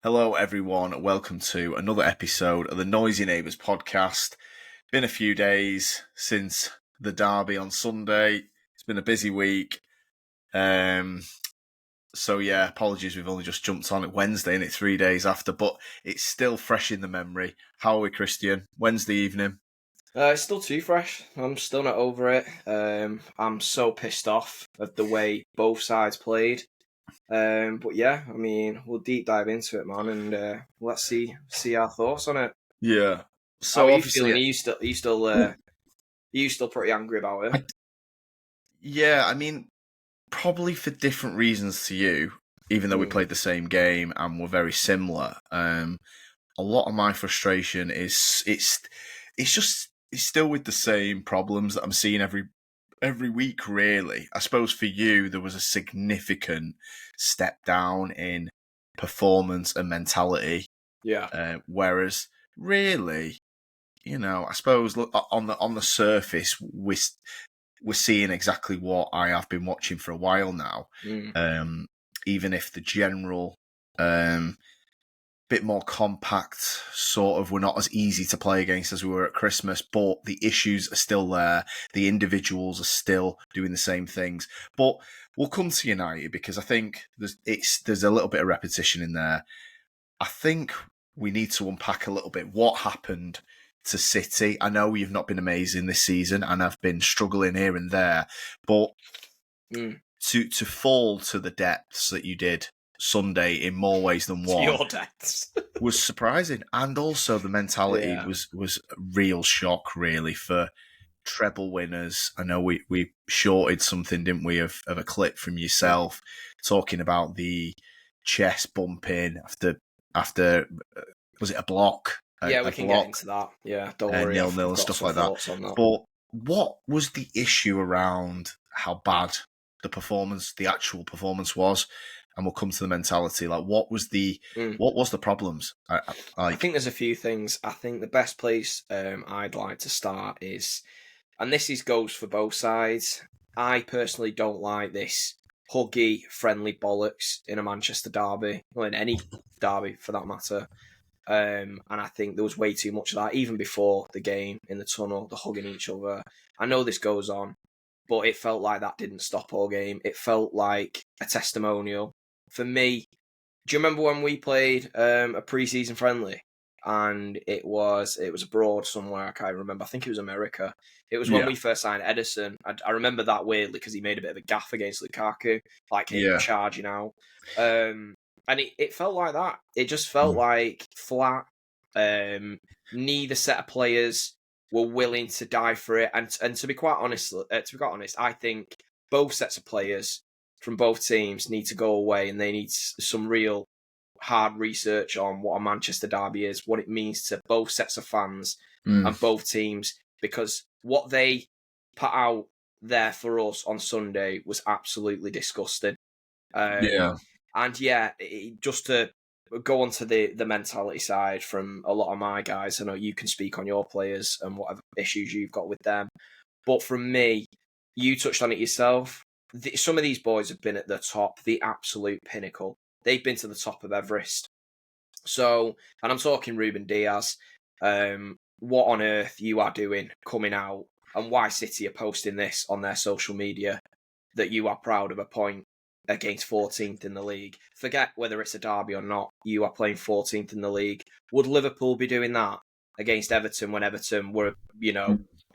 Hello, everyone. Welcome to another episode of the Noisy Neighbours podcast. Been a few days since the derby on Sunday. It's been a busy week. Apologies. We've only just jumped on it Wednesday and it's 3 days after, but it's still fresh in the memory. How are we, Christian? Wednesday evening. It's still too fresh. I'm still not over it. I'm so pissed off at the way both sides played. But yeah, I mean, we'll deep dive into it, man, and let's see our thoughts on it. Yeah. So how are you obviously, feeling? Are you still pretty angry about it? I mean, probably for different reasons to you, even though we played the same game and were very similar. A lot of my frustration is it's still with the same problems that I'm seeing every week, really. I suppose for you, there was a significant step down in performance and mentality. Yeah. Whereas, really, I suppose look, on the surface, we're seeing exactly what I have been watching for a while now. Even if the general bit more compact, sort of, we're not as easy to play against as we were at Christmas, but the issues are still there. The individuals are still doing the same things. But we'll come to United because I think there's a little bit of repetition in there. I think we need to unpack a little bit what happened to City. I know you've not been amazing this season and I've been struggling here and there, but to fall to the depths that you did Sunday in more ways than one Your depths. was surprising. And also the mentality was a real shock, really, for treble winners. I know we shorted something, didn't we, of a clip from yourself talking about the chest bumping after was it a block? We can get into that. Yeah, don't worry. 0-0 and stuff like that. But what was the issue around how bad the actual performance was? And we'll come to the mentality. Like, what was the problems? I think there's a few things. I think the best place I'd like to start is, and goes for both sides. I personally don't like this huggy, friendly bollocks in a Manchester derby, or in any derby for that matter. And I think there was way too much of that, even before the game in the tunnel, the hugging each other. I know this goes on, but it felt like that didn't stop all game. It felt like a testimonial. For me, do you remember when we played a pre-season friendly? And it was abroad somewhere, I can't remember. I think it was America. It was when we first signed Edison. I remember that weirdly because he made a bit of a gaff against Lukaku, like him charging out. And it felt like that. It just felt like flat. Neither set of players were willing to die for it. And to be quite honest, I think both sets of players from both teams need to go away, and they need some real hard research on what a Manchester derby is, what it means to both sets of fans and both teams, because what they put out there for us on Sunday was absolutely disgusting. Just to go on to the mentality side from a lot of my guys, I know you can speak on your players and whatever issues you've got with them, but from me, you touched on it yourself. Some of these boys have been at the top, the absolute pinnacle. They've been to the top of Everest. So, and I'm talking Ruben Diaz. What on earth you are doing coming out, and why City are posting this on their social media that you are proud of a point against 14th in the league. Forget whether it's a derby or not. You are playing 14th in the league. Would Liverpool be doing that against Everton when Everton were,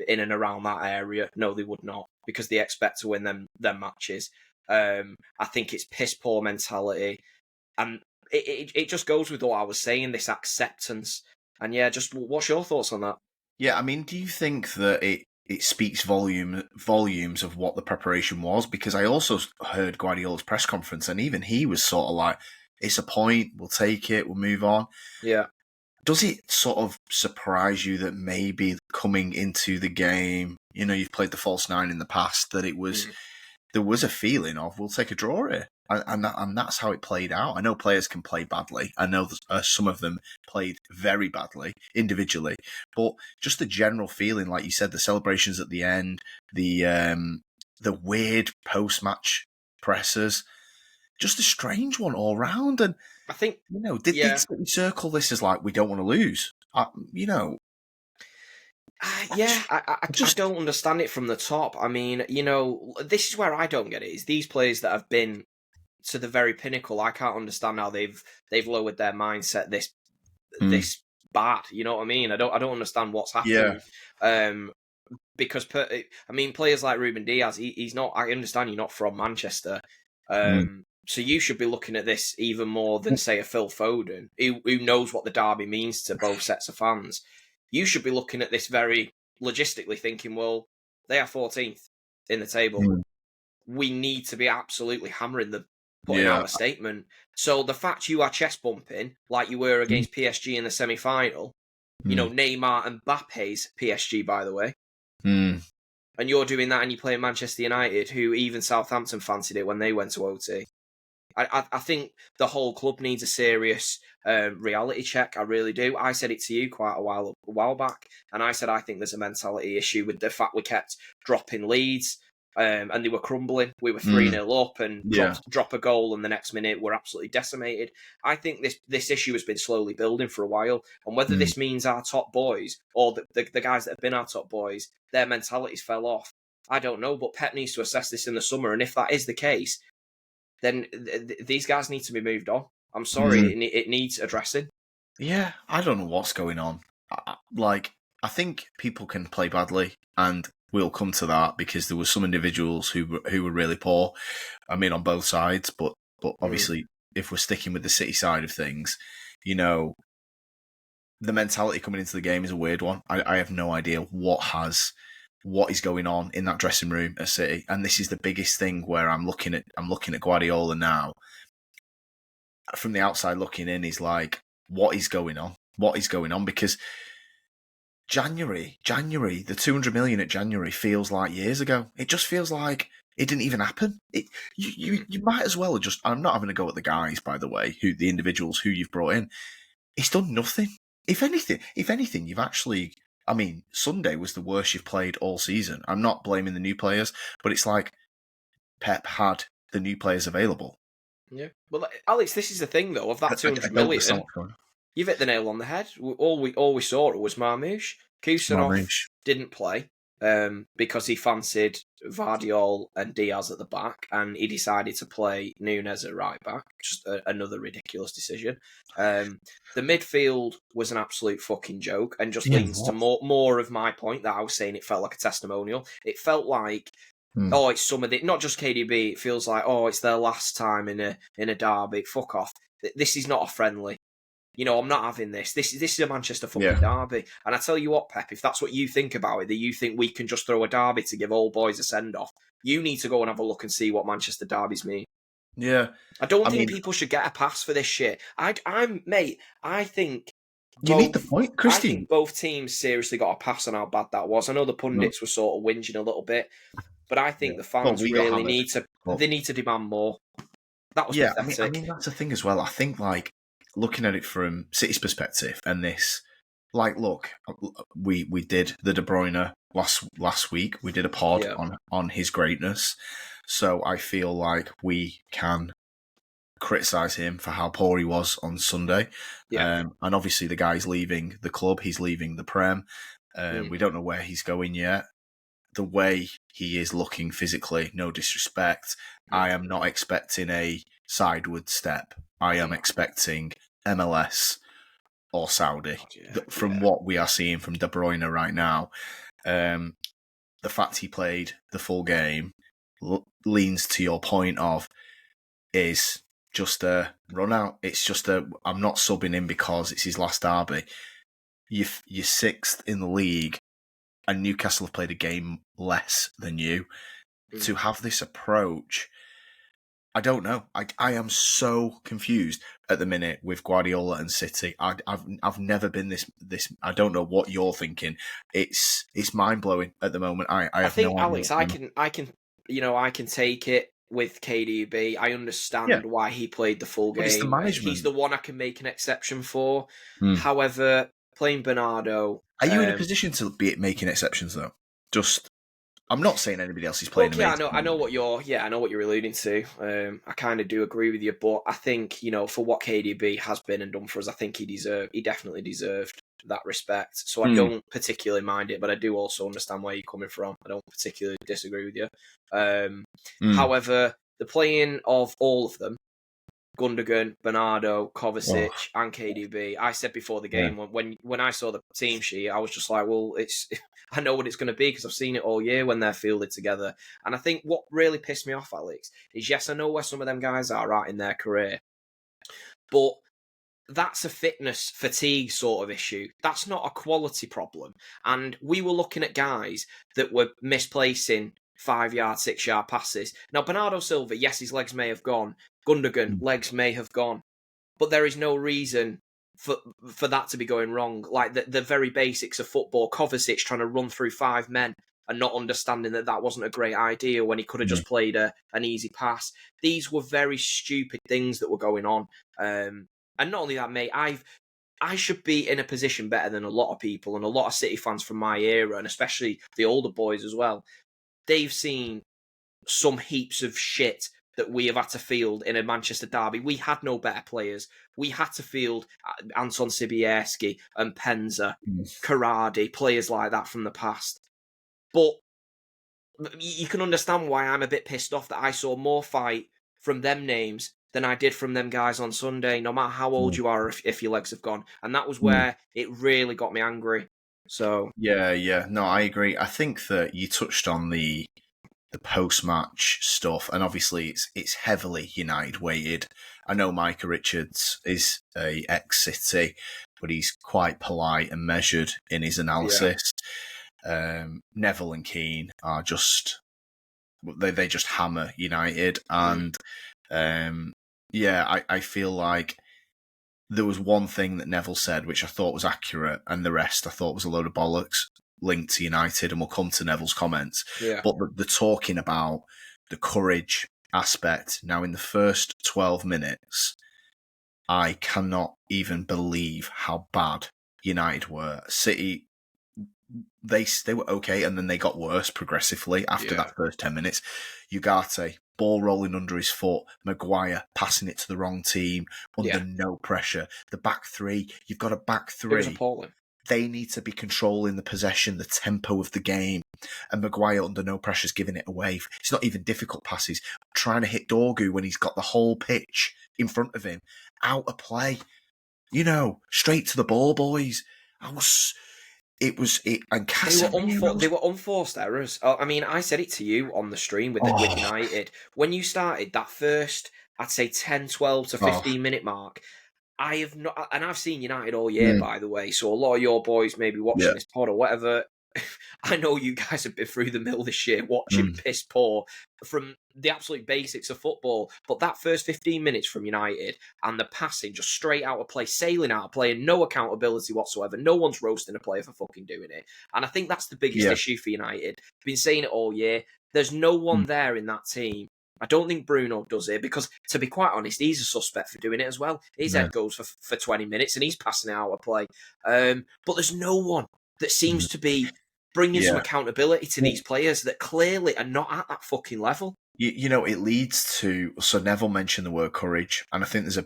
in and around that area? No, they would not, because they expect to win them matches. I think it's piss poor mentality, and it just goes with what I was saying, this acceptance. And just what's your thoughts on that? Yeah, I mean, do you think that it speaks volumes of what the preparation was? Because I also heard Guardiola's press conference, and even he was sort of like, it's a point, we'll take it, we'll move on. Yeah. Does it sort of surprise you that maybe coming into the game, you've played the false nine in the past, that it was there was a feeling of, we'll take a draw here? And that's how it played out. I know players can play badly. I know some of them played very badly individually, but just the general feeling, like you said, the celebrations at the end, the weird post-match pressers, just a strange one all round. And I think, did yeah. City circle this as like we don't want to lose? I don't understand it from the top. I mean, this is where I don't get it. Is these players that have been to the very pinnacle. I can't understand how they've lowered their mindset this bad. You know what I mean? I don't understand what's happened. Because players like Ruben Diaz, he's not. I understand you're not from Manchester, so you should be looking at this even more than say a Phil Foden, who knows what the derby means to both sets of fans. You should be looking at this very logistically, thinking, well, they are 14th in the table. We need to be absolutely hammering them, putting out a statement. So the fact you are chest bumping like you were against PSG in the semi-final, Neymar and Mbappe's PSG, by the way. And you're doing that and you're playing Manchester United, who even Southampton fancied it when they went to OT. I think the whole club needs a serious reality check. I really do. I said it to you quite a while back, and I said I think there's a mentality issue with the fact we kept dropping leads, and they were crumbling. We were 3-0 up and drop a goal, and the next minute we're absolutely decimated. I think this issue has been slowly building for a while, and whether this means our top boys or the guys that have been our top boys, their mentalities fell off, I don't know. But Pep needs to assess this in the summer, and if that is the case, then these guys need to be moved on. I'm sorry, it needs addressing. Yeah, I don't know what's going on. I think people can play badly, and we'll come to that because there were some individuals who were really poor. I mean, on both sides, but obviously, if we're sticking with the City side of things, the mentality coming into the game is a weird one. I have no idea what is going on in that dressing room at City, and this is the biggest thing where I'm looking at Guardiola now from the outside looking in. Is like, what is going on? What is going on? Because January, the 200 million at January feels like years ago. It just feels like it didn't even happen. You might as well have just. I'm not having a go at the guys, by the way, the individuals who you've brought in. It's done nothing. If anything, you've actually. I mean, Sunday was the worst you've played all season. I'm not blaming the new players, but it's like Pep had the new players available. Yeah. Well, Alex, this is the thing, though, of that 200 million. You've hit the nail on the head. All we saw was Marmoush. Kusanov didn't play because he fancied Vardiol and Diaz at the back, and he decided to play Núñez at right back. Just another ridiculous decision. The midfield was an absolute fucking joke, and just leads to more of my point that I was saying. It felt like a testimonial. It felt like, it's some of the, not just KDB. It feels like, it's their last time in a derby. Fuck off. This is not a friendly. I'm not having this. This is a Manchester fucking derby. And I tell you what, Pep, if that's what you think about it, that you think we can just throw a derby to give old boys a send-off, you need to go and have a look and see what Manchester derbies mean. Yeah. I think people should get a pass for this shit. I think... You need the point, Christine. I think both teams seriously got a pass on how bad that was. I know the pundits were sort of whinging a little bit, but I think the fans really need to demand more. That was pathetic. I mean, that's the thing as well. I think, looking at it from City's perspective, and this, look, we did the De Bruyne last week. We did a pod on his greatness, so I feel like we can criticise him for how poor he was on Sunday. And obviously the guy's leaving the club. He's leaving the Prem. We don't know where he's going yet. The way he is looking physically, no disrespect, I am not expecting a sideward step. I am expecting MLS or Saudi from what we are seeing from De Bruyne right now. The fact he played the full game leans to your point of is just a run out. It's just I'm not subbing him because it's his last derby. You're sixth in the league and Newcastle have played a game less than you. To have this approach, I don't know. I am so confused at the minute with Guardiola and City. I've never been this. I don't know what you're thinking. It's mind blowing at the moment. I think, no Alex, I can take it with KDB. I understand why he played the full game. It's the management. He's the one I can make an exception for. However, playing Bernardo, are you in a position to be making exceptions though? Just I'm not saying anybody else is playing Look, amazing. I know what you're alluding to. I kind of do agree with you, but I think for what KDB has been and done for us, I think he definitely deserved that respect. So I don't particularly mind it, but I do also understand where you're coming from. I don't particularly disagree with you. However, the playing of all of them, Gundogan, Bernardo, Kovacic, and KDB. I said before the game when I saw the team sheet, I was just like, well, it's I know what it's going to be because I've seen it all year when they're fielded together. And I think what really pissed me off, Alex, is yes, I know where some of them guys are at in their career, but that's a fitness fatigue sort of issue. That's not a quality problem. And we were looking at guys that were misplacing 5-yard, 6-yard passes. Now, Bernardo Silva, yes, his legs may have gone. Gundogan, legs may have gone. But there is no reason for that to be going wrong. Like the very basics of football, Kovacic trying to run through 5 men and not understanding that wasn't a great idea when he could have just played an easy pass. These were very stupid things that were going on. And not only that, mate, I should be in a position better than a lot of people and a lot of City fans from my era, and especially the older boys as well. They've seen some heaps of shit that we have had to field in a Manchester derby. We had no better players. We had to field Anton Sibierski and Penza, Karadi, players like that from the past. But you can understand why I'm a bit pissed off that I saw more fight from them names than I did from them guys on Sunday, no matter how old you are, if your legs have gone. And that was where it really got me angry. So Yeah. No, I agree. I think that you touched on the post-match stuff, and obviously it's heavily United weighted. I know Micah Richards is a ex-City, but he's quite polite and measured in his analysis. Neville and Keane are they just hammer United, and I feel like there was one thing that Neville said which I thought was accurate, and the rest I thought was a load of bollocks linked to United, and we'll come to Neville's comments. Yeah. But the talking about the courage aspect, now in the first 12 minutes, I cannot even believe how bad United were. City, they were okay, and then they got worse progressively after that first 10 minutes. Ugarte, ball rolling under his foot, Maguire passing it to the wrong team under no pressure. The back three, you've got a back three. It was appalling. They need to be controlling the possession, the tempo of the game. And Maguire, under no pressure, is giving it away. It's not even difficult passes. Trying to hit Dorgu when he's got the whole pitch in front of him. Out of play. Straight to the ball, boys. And Casemiro. They were unforced errors. I mean, I said it to you on the stream with United. When you started that first, I'd say 10, 12 to 15 minute mark, I have not, and I've seen United all year, by the way. So a lot of your boys may be watching this pod or whatever. I know you guys have been through the mill this year watching piss poor from the absolute basics of football. But that first 15 minutes from United and the passing just straight out of play, sailing out of play, and no accountability whatsoever. No one's roasting a player for fucking doing it. And I think that's the biggest issue for United. I've been saying it all year. There's no one there in that team. I don't think Bruno does it because, to be quite honest, he's a suspect for doing it as well. His head goes for 20 minutes and he's passing it out of play. But there's no one that seems to be bringing some accountability to these players that clearly are not at that fucking level. It leads to, so Neville mentioned the word courage, and I think there's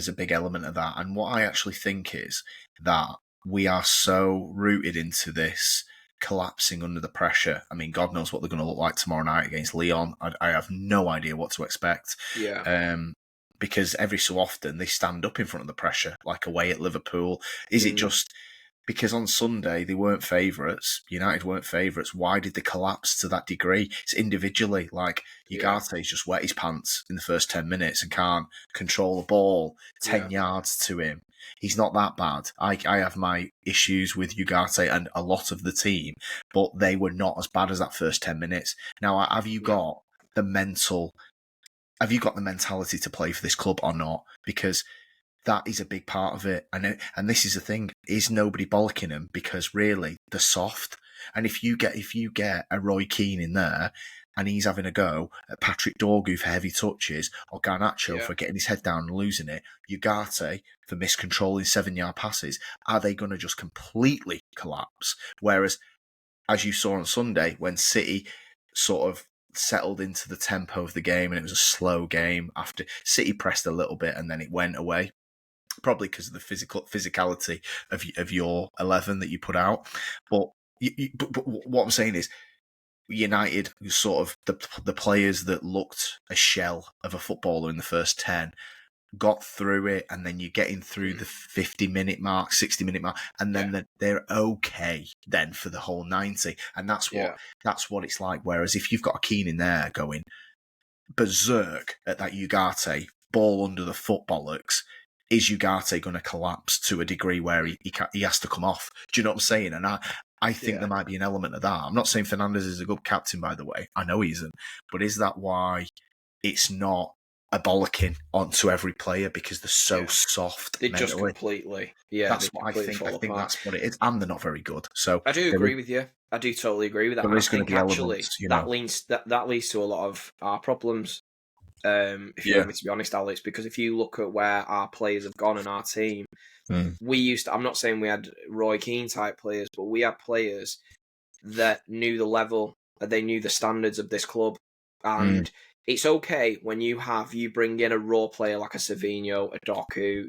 a big element of that. And what I actually think is that we are so rooted into this collapsing under the pressure. I mean, God knows what they're going to look like tomorrow night against Lyon. I have no idea what to expect. Because every so often they stand up in front of the pressure, like away at Liverpool. Is it just because on Sunday they weren't favourites, United weren't favourites? Why did they collapse to that degree? It's individually, like Ugarte's just wet his pants in the first 10 minutes and can't control the ball 10 yards to him. He's not that bad. I have my issues with Ugarte and a lot of the team, but they were not as bad as that first 10 minutes. Now, have you got the mentality to play for this club or not? Because that is a big part of it. And this is the thing, is nobody bollocking them? Because really, they're soft. And if you get a Roy Keane in there and he's having a go at Patrick Dorgu for heavy touches, or Garnacho for getting his head down and losing it, Ugarte for miscontrolling 7-yard passes, are they going to just completely collapse? Whereas, as you saw on Sunday, when City sort of settled into the tempo of the game, and it was a slow game after City pressed a little bit and then it went away. Probably because of the physicality of your 11 that you put out. But what I'm saying is, United, sort of the players that looked a shell of a footballer in the first 10, got through it, and then you're getting through the 50-minute mark, 60-minute mark, and then they're okay then for the whole 90. And that's what it's like. Whereas if you've got a Keane in there going berserk at that Ugarte ball under the foot bollocks, is Ugarte going to collapse to a degree where he has to come off? Do you know what I'm saying? And I think there might be an element of that. I'm not saying Fernandes is a good captain, by the way. I know he isn't. But is that why it's not a bollocking onto every player because they're so soft? They just completely, that's what I think. I think that's what it is, and they're not very good. So I do agree with you. I do totally agree with that. There is going to be elements, that leads to a lot of our problems. If you want me to be honest, Alex, because if you look at where our players have gone in our team, we used to, I'm not saying we had Roy Keane type players, but we had players that knew the level, they knew the standards of this club, and it's okay when you bring in a raw player like a Savinho, a Doku,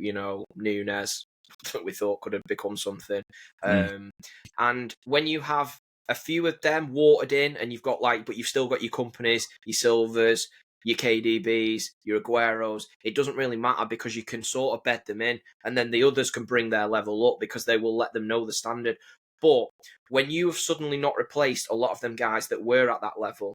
Nunes, that we thought could have become something, and when you have a few of them watered in, and you've got but you've still got your companies, your Silvers, your KDBs, your Agueros, it doesn't really matter because you can sort of bed them in, and then the others can bring their level up because they will let them know the standard. But when you have suddenly not replaced a lot of them guys that were at that level,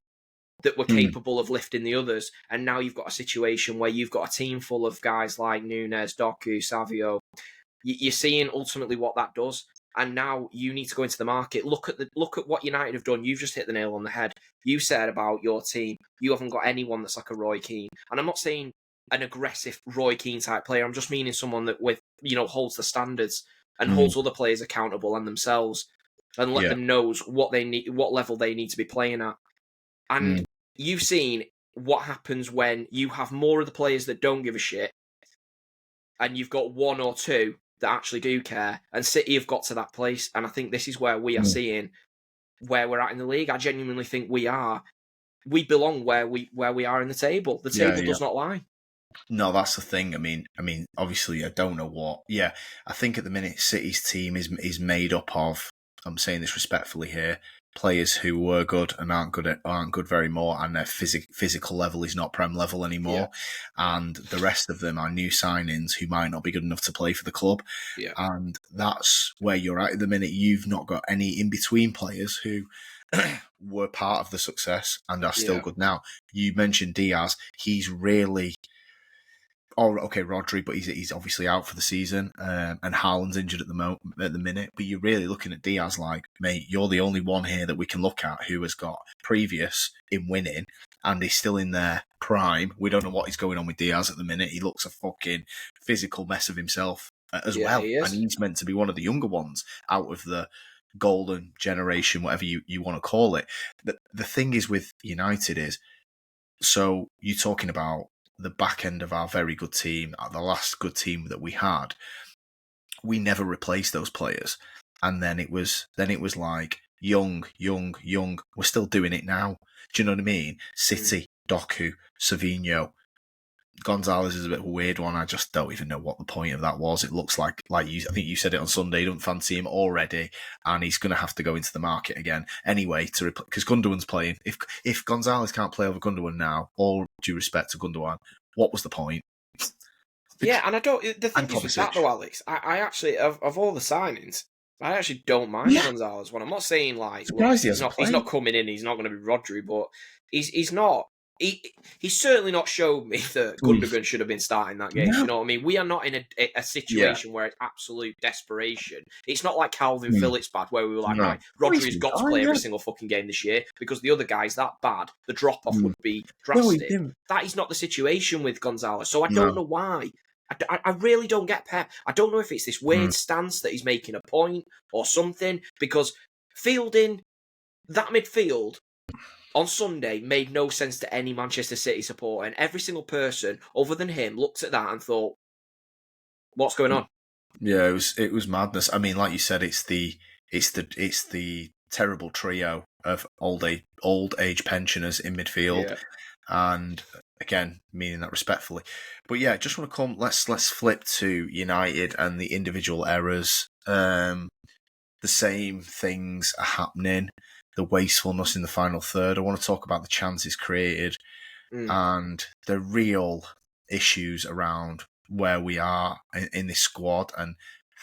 that were capable of lifting the others, and now you've got a situation where you've got a team full of guys like Nunes, Doku, Savio, you're seeing ultimately what that does. And now you need to go into the market. Look at what United have done. You've just hit the nail on the head. You said about your team, you haven't got anyone that's like a Roy Keane. And I'm not saying an aggressive Roy Keane type player. I'm just meaning someone that holds the standards and holds other players accountable and themselves, and let them know what they need, what level they need to be playing at. And you've seen what happens when you have more of the players that don't give a shit, and you've got one or two that actually do care, and City have got to that place, and I think this is where we are seeing where we're at in the league. I genuinely think we belong where we are in the table. The table does not lie. No, that's the thing. I mean, obviously, I don't know what. Yeah, I think at the minute City's team is made up of. I'm saying this respectfully here. Players who were good and aren't good very more, and their physical level is not Prem level anymore, and the rest of them are new signings who might not be good enough to play for the club, and that's where you're at the minute. You've not got any in between players who were part of the success and are still good now. You mentioned Diaz; he's really. Oh, okay, Rodri, but he's obviously out for the season, and Haaland's injured at the minute. But you're really looking at Diaz like, mate, you're the only one here that we can look at who has got previous in winning, and he's still in their prime. We don't know what is going on with Diaz at the minute. He looks a fucking physical mess of himself as well, and he's meant to be one of the younger ones out of the golden generation, whatever you want to call it. The thing is with United is, so you're talking about the back end of our very good team, the last good team that we had, we never replaced those players. And then it was like young. We're still doing it now. Do you know what I mean? City, Doku, Savinho, Gonzalez is a bit of a weird one. I just don't even know what the point of that was. It looks like you. I think you said it on Sunday. You don't fancy him already, and he's going to have to go into the market again anyway because Gundogan's playing. If Gonzalez can't play over Gundogan now, all due respect to Gundogan, what was the point? And I don't. The thing is with that though, Alex, I actually of all the signings, I actually don't mind the Gonzalez one. I'm not saying look, he's not coming in. He's not going to be Rodri, but he's not. He's certainly not showed me that Gundogan should have been starting that game. No. You know what I mean? We are not in a situation where it's absolute desperation. It's not like Calvin Phillips bad, where we were like, right, Rodri's got to play every single fucking game this year because the other guy's that bad. The drop-off would be drastic. That is not the situation with Gonzalez. So I don't know why. I really don't get Pep. I don't know if it's this weird stance that he's making a point or something, because fielding that midfield on Sunday made no sense to any Manchester City supporter, and every single person other than him looked at that and thought, "What's going on?" Yeah, it was madness. I mean, like you said, it's the terrible trio of old age pensioners in midfield, Yeah. and again, meaning that respectfully. But yeah, just want to come. Let's flip to United and the individual errors. The same things are happening. The wastefulness in the final third. I want to talk about the chances created and the real issues around where we are in this squad and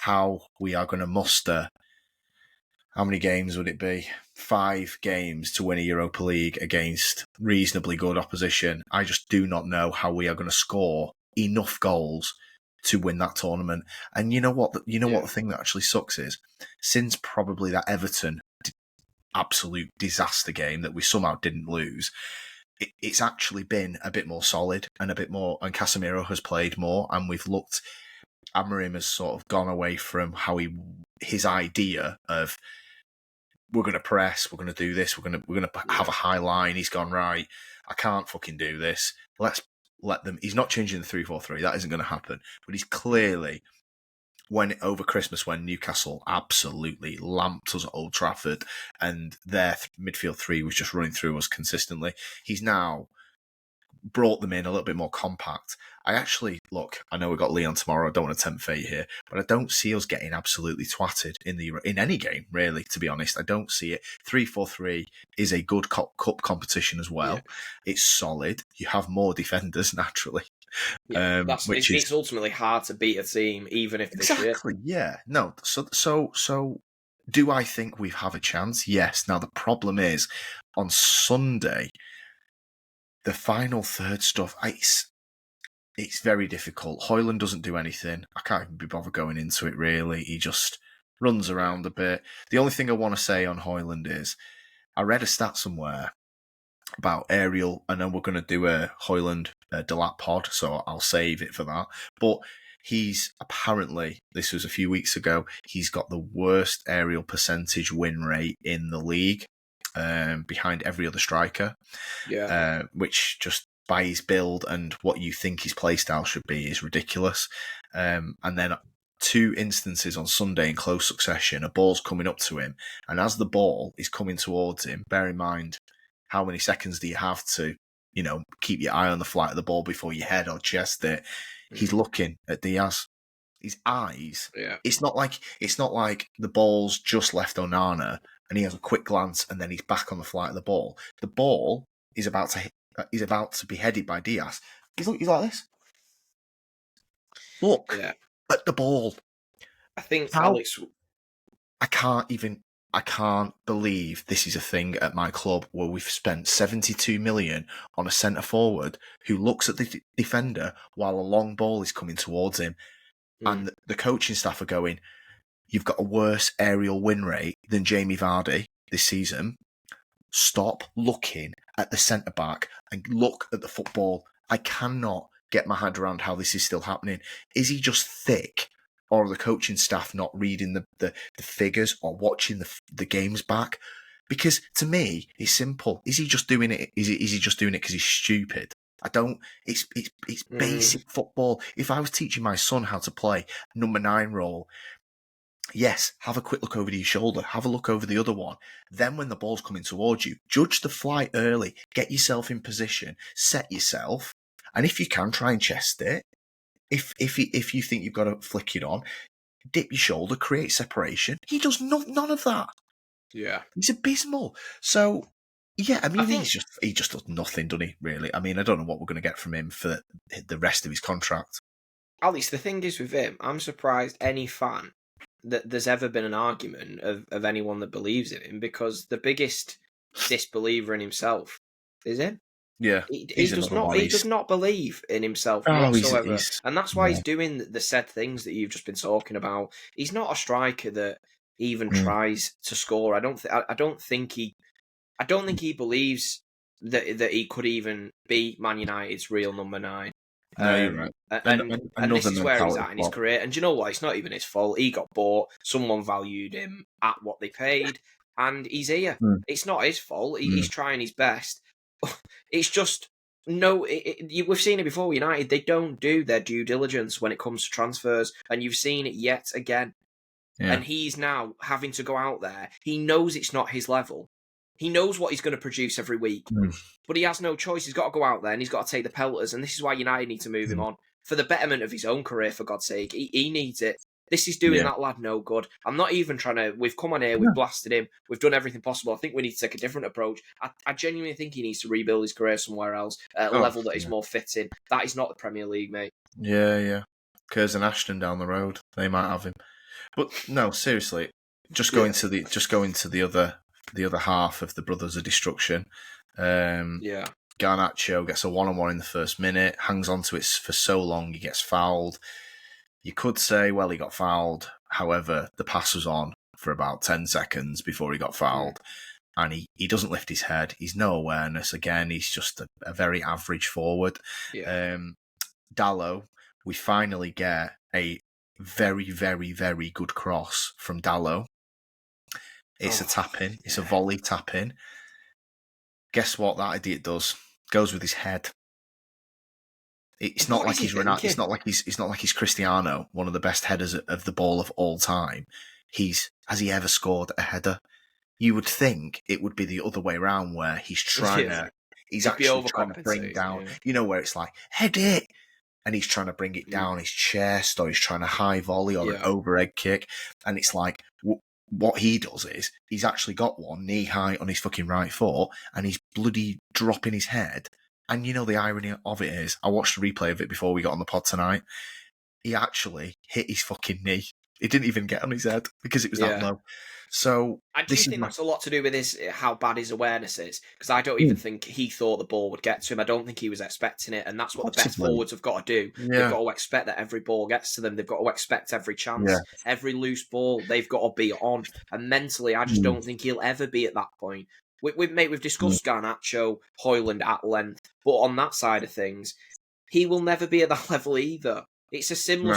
how we are going to muster. How many games would it be? 5 games to win a Europa League against reasonably good opposition. I just do not know how we are going to score enough goals to win that tournament. And you know what? What the thing that actually sucks is, since probably that Everton absolute disaster game that we somehow didn't lose, it's actually been a bit more solid and a bit more. And Casemiro has played more, and we've looked. Amorim has sort of gone away from his idea of, we're going to press, we're going to do this, we're going to have a high line. He's gone, right, I can't fucking do this. Let's let them. He's not changing the 3-4-3. That isn't going to happen. But he's clearly, when over Christmas, when Newcastle absolutely lamped us at Old Trafford and their midfield three was just running through us consistently, he's now brought them in a little bit more compact. I know we've got Leon tomorrow, I don't want to tempt fate here, but I don't see us getting absolutely twatted in any game, really, to be honest. I don't see it. 3-4-3 is a good cup competition as well. Yeah. It's solid. You have more defenders, naturally. Yeah, it's ultimately hard to beat a team, even if they're shit. Exactly, yeah. No, so do I think we have a chance? Yes. Now, the problem is, on Sunday, the final third stuff, it's very difficult. Højlund doesn't do anything. I can't even be bothered going into it, really. He just runs around a bit. The only thing I want to say on Højlund is, I read a stat somewhere about aerial. I know we're going to do a Højlund Delat pod, so I'll save it for that. But he's apparently, this was a few weeks ago, he's got the worst aerial percentage win rate in the league, behind every other striker. Yeah. Which just by his build and what you think his play style should be is ridiculous. And then 2 instances on Sunday in close succession, a ball's coming up to him, and as the ball is coming towards him, bear in mind, how many seconds do you have to, keep your eye on the flight of the ball before you head or chest it? He's looking at Diaz. His eyes. Yeah. It's not like the ball's just left Onana and he has a quick glance and then he's back on the flight of the ball. The ball is about to be headed by Diaz. He's like this. Look at the ball. I think Alex. I can't believe this is a thing at my club where we've spent 72 million on a centre forward who looks at the defender while a long ball is coming towards him. And the coaching staff are going, you've got a worse aerial win rate than Jamie Vardy this season. Stop looking at the centre-back and look at the football. I cannot get my head around how this is still happening. Is he just thick? Or are the coaching staff not reading the figures or watching the games back? Because to me, it's simple. Is he just doing it? Is he just doing it because he's stupid? I don't. It's basic football. If I was teaching my son how to play number 9 role, yes, have a quick look over your shoulder. Have a look over the other one. Then when the ball's coming towards you, judge the flight early. Get yourself in position. Set yourself. And if you can, try and chest it. If you think you've got to flick it on, dip your shoulder, create separation. He does none of that. Yeah. He's abysmal. So, yeah, I mean, he just does nothing, doesn't he, really? I mean, I don't know what we're going to get from him for the rest of his contract. At least the thing is with him, I'm surprised any fan that there's ever been an argument of anyone that believes in him, because the biggest disbeliever in himself is him. Yeah, he does not believe in himself whatsoever, and that's why he's doing the said things that you've just been talking about. He's not a striker that even tries to score. I don't think he believes that he could even be Man United's real number 9. No, you're right. And this is where he's at in his career. And do you know what? It's not even his fault. He got bought. Someone valued him at what they paid, and he's here. It's not his fault. He's trying his best. It's just we've seen it before. United, they don't do their due diligence when it comes to transfers, and you've seen it yet again. Yeah. And he's now having to go out there. He knows it's not his level, He knows what he's going to produce every week, but he has no choice. He's got to go out there and he's got to take the pelters, and this is why United need to move him on for the betterment of his own career. For God's sake, he needs it. This is doing that lad no good. I'm not even trying to. We've come on here, we've blasted him, we've done everything possible. I think we need to take a different approach. I genuinely think he needs to rebuild his career somewhere else at a level that is more fitting. That is not the Premier League, mate. Yeah. Kers and Ashton down the road, they might have him. But no, seriously, just going to the other half of the Brothers of Destruction. Garnacho gets a 1-on-1 in the first minute, hangs on to it for so long, he gets fouled. You could say, well, he got fouled. However, the pass was on for about 10 seconds before he got fouled. And he doesn't lift his head. He's no awareness. Again, he's just a very average forward. Dalot, we finally get a very, very, very good cross from Dalot. It's a tap-in. It's a volley tap-in. Guess what that idiot does? Goes with his head. It's not like he's Ronaldo. It's not like he's Cristiano, one of the best headers of the ball of all time. Has he ever scored a header? You would think it would be the other way around, where he's trying to. He's actually trying to bring down. You know, where it's like head it, and he's trying to bring it down his chest, or he's trying to high volley or an overhead kick, and it's like what he does is he's actually got one knee high on his fucking right foot, and he's bloody dropping his head. And you know the irony of it is, I watched a replay of it before we got on the pod tonight. He actually hit his fucking knee. It didn't even get on his head because it was that low. So I do think that's a lot to do with how bad his awareness is, because I don't even think he thought the ball would get to him. I don't think he was expecting it, and that's what the best forwards have got to do. They've got to expect that every ball gets to them. They've got to expect every chance, every loose ball. They've got to be on. And mentally, I just don't think he'll ever be at that point. We've discussed Garnacho, Højlund at length, but on that side of things, he will never be at that level either. It's a similar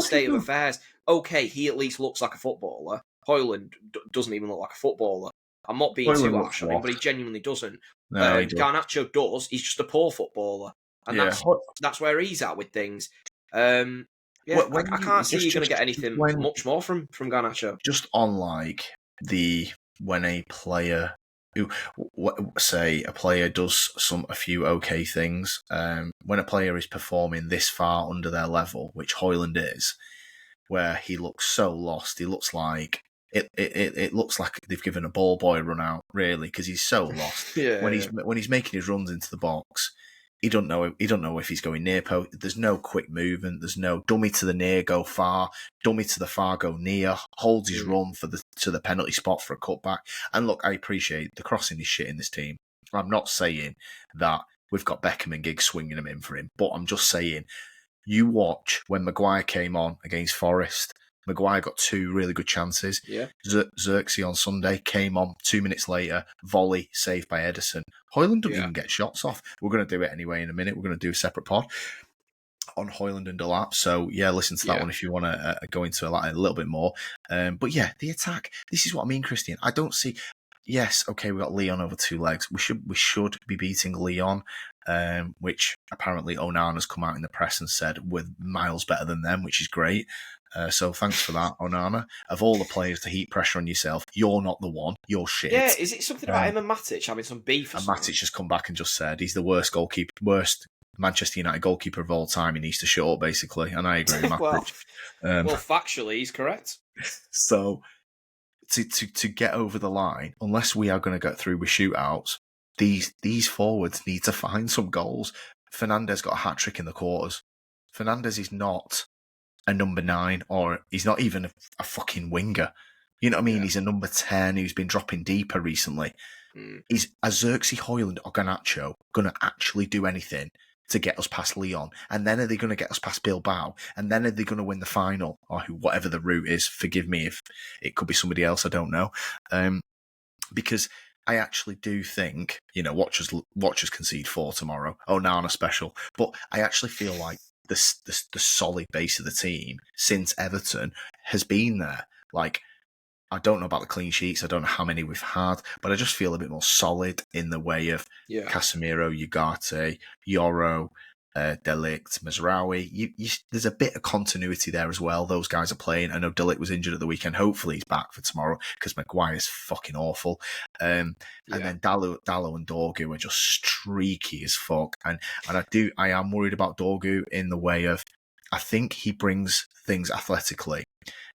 state of affairs. Okay, he at least looks like a footballer. Højlund doesn't even look like a footballer. I'm not being too harsh on him, but he genuinely doesn't. No, Garnacho does. He's just a poor footballer, and that's where he's at with things. I can't see you're going to get anything much more from Garnacho. Just on like when a player say a player does a few okay things, when a player is performing this far under their level, which Højlund is, where he looks so lost, he looks like it looks like they've given a ball boy a run out, really, because he's so lost. When he's making his runs into the box, he don't know if he's going near post. There's no quick movement. There's no dummy to the near, go far. Dummy to the far, go near. Holds his run to the penalty spot for a cutback. And look, I appreciate the crossing is shit in this team. I'm not saying that we've got Beckham and Giggs swinging them in for him, but I'm just saying, you watch when Maguire came on against Forest. Maguire got 2 really good chances. Xerxes on Sunday came on 2 minutes later, volley saved by Ederson. Højlund doesn't even get shots off. We're going to do it anyway in a minute. We're going to do a separate pod on Højlund and Delap. So listen to that one if you want to go into a little bit more. But the attack. This is what I mean, Christian. I don't see. Yes, okay, we got Leon over 2 legs. We should be beating Leon, which apparently Onana's come out in the press and said we're miles better than them, which is great. So thanks for that, Onana. Of all the players to heap pressure on yourself, you're not the one. You're shit. Yeah, is it something about him and Matic having some beef or something? Matic just come back and just said he's the worst Manchester United goalkeeper of all time. He needs to shut up, basically. And I agree with Matic. well, factually, he's correct. So to get over the line, unless we are going to get through with shootouts, these forwards need to find some goals. Fernandes got a hat-trick in the quarters. Fernandes is not a number 9, or he's not even a fucking winger. You know what I mean? He's a number 10 who's been dropping deeper recently. Is Xerxes, Højlund or Garnacho going to actually do anything to get us past Leon? And then are they going to get us past Bilbao? And then are they going to win the final? Or whatever the route is, forgive me if it could be somebody else, I don't know. Because I actually do think, watchers concede 4 tomorrow. Oh, now on a special. But I actually feel like the solid base of the team since Everton has been there. Like, I don't know about the clean sheets. I don't know how many we've had, but I just feel a bit more solid in the way of Casemiro, Ugarte, Yoro, De Ligt, Mazraoui. There's a bit of continuity there as well. Those guys are playing. I know De Ligt was injured at the weekend. Hopefully he's back for tomorrow because Maguire's fucking awful. And then Dallo and Dorgu are just streaky as fuck. And I am worried about Dorgu in the way of, I think he brings things athletically.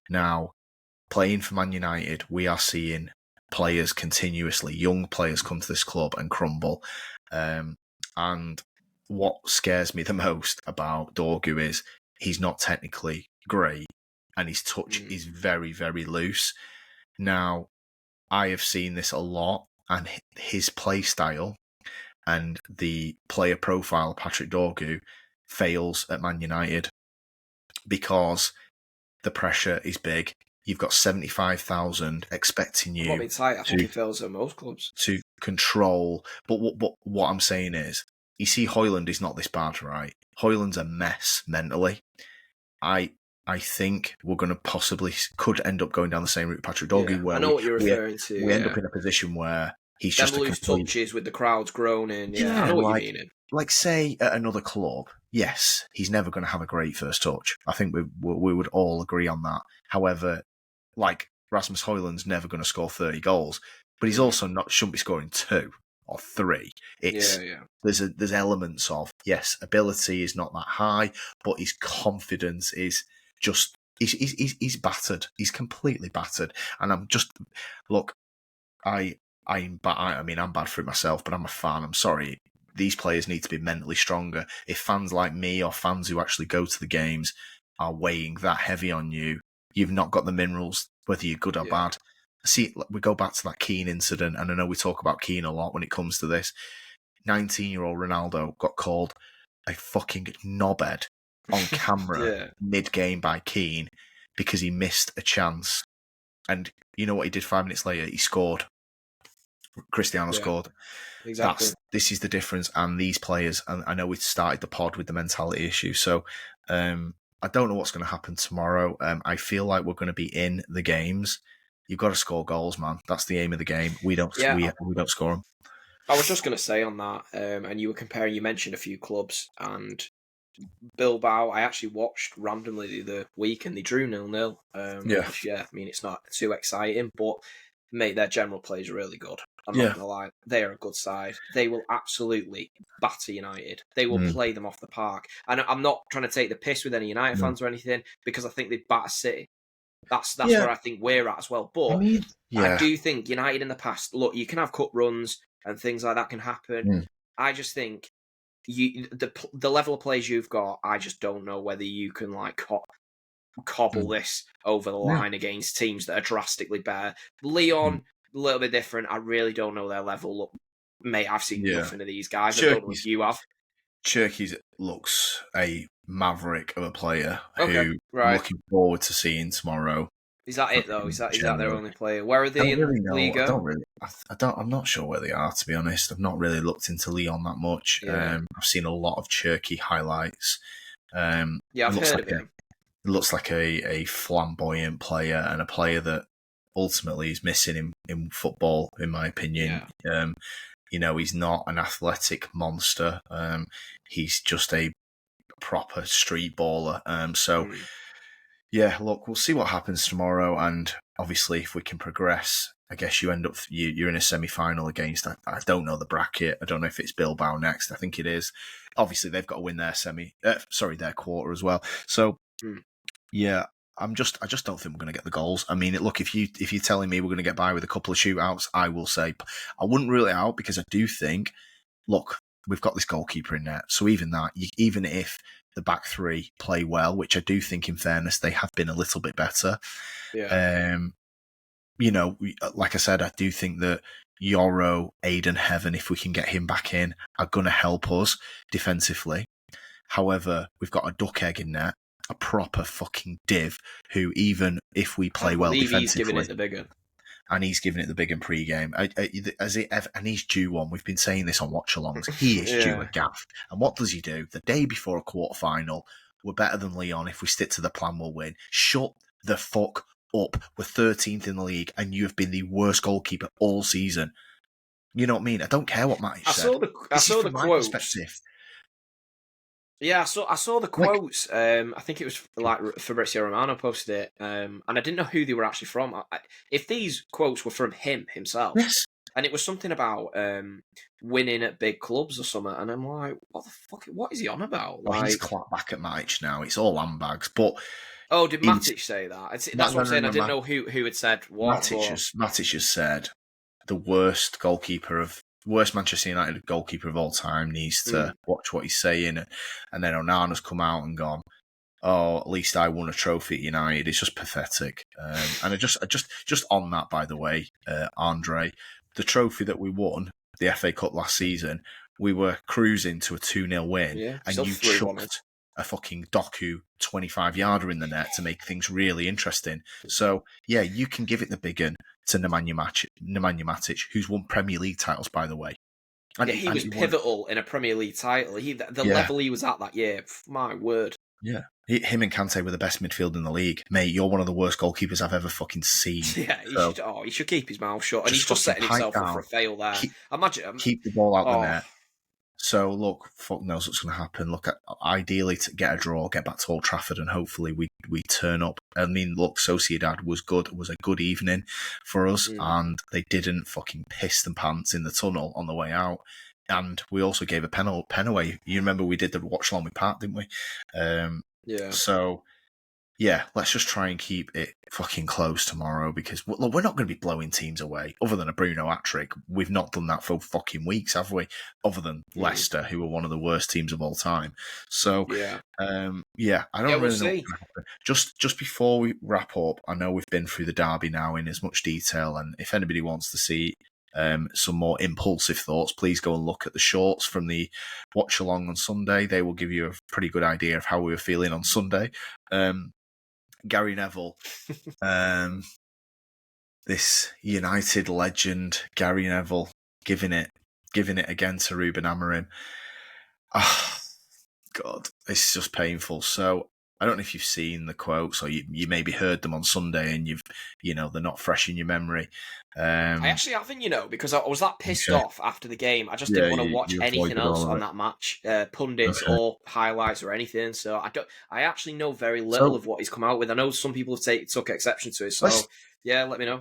Now, playing for Man United, we are seeing players continuously, young players come to this club and crumble. And what scares me the most about Dorgu is he's not technically great and his touch is very, very loose. Now, I have seen this a lot, and his play style and the player profile of Patrick Dorgu fails at Man United because the pressure is big. You've got 75,000 expecting you. I think it fails at most clubs. To control. But what I'm saying is, you see, Højlund is not this bad, right? Højlund's a mess mentally. I think we're going to could end up going down the same route Patrick Dorgu, where I know what you're referring to. We end up in a position where he's just a complete... touches with the crowds groaning. Yeah, I know what you mean. Like, say, at another club, yes, he's never going to have a great first touch. I think we would all agree on that. However, like, Rasmus Højlund's never going to score 30 goals, but he's also shouldn't be scoring 2 or 3. There's elements of, yes, ability is not that high, but his confidence is just he's battered. He's completely battered, and I'm just I'm bad for it myself, but I'm a fan. I'm sorry. These players need to be mentally stronger. If fans like me or fans who actually go to the games are weighing that heavy on you, you've not got the minerals, whether you're good or bad. See, we go back to that Keane incident, and I know we talk about Keane a lot when it comes to this. 19-year-old Ronaldo got called a fucking knobhead on camera mid-game by Keane because he missed a chance. And you know what he did 5 minutes later? He scored. Cristiano scored. Exactly. This is the difference. And these players, and I know we started the pod with the mentality issue, so I don't know what's going to happen tomorrow. I feel like we're going to be in the games. You've got to score goals, man. That's the aim of the game. We don't score them. I was just going to say on that, and you were comparing, you mentioned a few clubs, and Bilbao, I actually watched randomly the other week, and they drew 0-0. Which, I mean, it's not too exciting, but mate, their general play is really good. I'm not going to lie. They are a good side. They will absolutely batter United. They will play them off the park. And I'm not trying to take the piss with any United fans or anything, because I think they'd batter City. That's where I think we're at as well. But I do think United in the past, look, you can have cup runs and things like that can happen. I just think the level of players you've got, I just don't know whether you can like cobble this over the line against teams that are drastically better. Leon, a little bit different. I really don't know their level. Look, mate, I've seen nothing of these guys. I don't know if you have. Cherkis looks a maverick of a player who I'm looking forward to seeing tomorrow. Is that it though? Is that their only player? Where are they in Liga? I'm not sure where they are, to be honest. I've not really looked into Leon that much. I've seen a lot of Cherky highlights. I've heard of him. It looks like a flamboyant player, and a player that ultimately is missing in football, in my opinion. He's not an athletic monster. He's just a proper street baller. Look, we'll see what happens tomorrow, and obviously if we can progress, I guess you're in a semi-final against, I don't know the bracket. I don't know if it's Bilbao next. I think it is. Obviously they've got to win their quarter as well. So I just don't think we're going to get the goals. I mean, look, if you're telling me we're going to get by with a couple of shootouts, I will say I wouldn't rule it out, because I do think, look, we've got this goalkeeper in there. So even if the back three play well, which I do think, in fairness, they have been a little bit better. Like I said, I do think that Yoro, Aiden Heaven, if we can get him back in, are going to help us defensively. However, we've got a duck egg in there, a proper fucking div, who, even if we play well defensively, he's giving it the big one. And he's giving it the big in pre-game. And he's due one. We've been saying this on watchalongs. He is due a gaff. And what does he do? The day before a quarter-final, we're better than Leon. If we stick to the plan, we'll win. Shut the fuck up. We're 13th in the league, and you have been the worst goalkeeper all season. You know what I mean? I don't care what Matic said. I saw the quotes. Yeah, I saw the Like, quotes. I think it was like Fabrizio Romano posted it, and I didn't know who they were actually from. If these quotes were from him himself, yes. and it was something about winning at big clubs or something, and I'm like, what the fuck? What is he on about? Oh, he's Like, clapped back at Matic now. It's all handbags. But oh, did in Matic say that? no, That's what no, I'm no, saying. I no, didn't know who had said what, but Matic has said the worst Manchester United goalkeeper of all time needs to mm, watch what he's saying. And then Onana's come out and gone, oh, at least I won a trophy at United. It's just pathetic. And just on that, by the way, Andre, the trophy that we won, the FA Cup last season, we were cruising to a 2-0 win, yeah, and still you 3-1 in. chucked a fucking Doku 25-yarder in the net to make things really interesting. So, yeah, you can give it the big one to Nemanja Matic, who's won Premier League titles, by the way. Yeah, he And was he won, pivotal in a Premier League title. The yeah, level he was at that year, my word. yeah. Him and Kante were the best midfield in the league. Mate, you're one of the worst goalkeepers I've ever fucking seen. Yeah, So he should keep his mouth shut, and just he's just fucking setting pipe himself up for down, a fail there. keep Imagine, keep the ball out the oh net. So look, fuck knows what's going to happen. Look, ideally to get a draw, get back to Old Trafford, and hopefully we turn up. I mean, look, Sociedad was good. It was a good evening for us, mm, and they didn't fucking piss the pants in the tunnel on the way out. And we also gave a pen away. You remember we did the watch along with Pat, didn't we? yeah, So yeah, let's just try and keep it fucking close tomorrow, because look, we're not going to be blowing teams away. Other than a Bruno hat-trick, we've not done that for fucking weeks, have we? Other than mm, Leicester, who are one of the worst teams of all time. So, yeah, yeah, I yeah. don't We'll really know what's see. going to happen. Just before we wrap up, I know we've been through the derby now in as much detail, and if anybody wants to see some more impulsive thoughts, please go and look at the shorts from the watch along on Sunday. They will give you a pretty good idea of how we were feeling on Sunday. Gary Neville, this United legend, Gary Neville, giving it again to Ruben Amorim. Ah, God, it's just painful. So I don't know if you've seen the quotes, or you maybe heard them on Sunday, and they're not fresh in your memory. I actually haven't, because I was that pissed Okay. off after the game. I just Yeah, didn't want to watch you anything avoided else all of on it. that match, pundits Okay. or highlights or anything. So I don't. I actually know very little So of what he's come out with. I know some people have took exception to it. let's So yeah, let me know.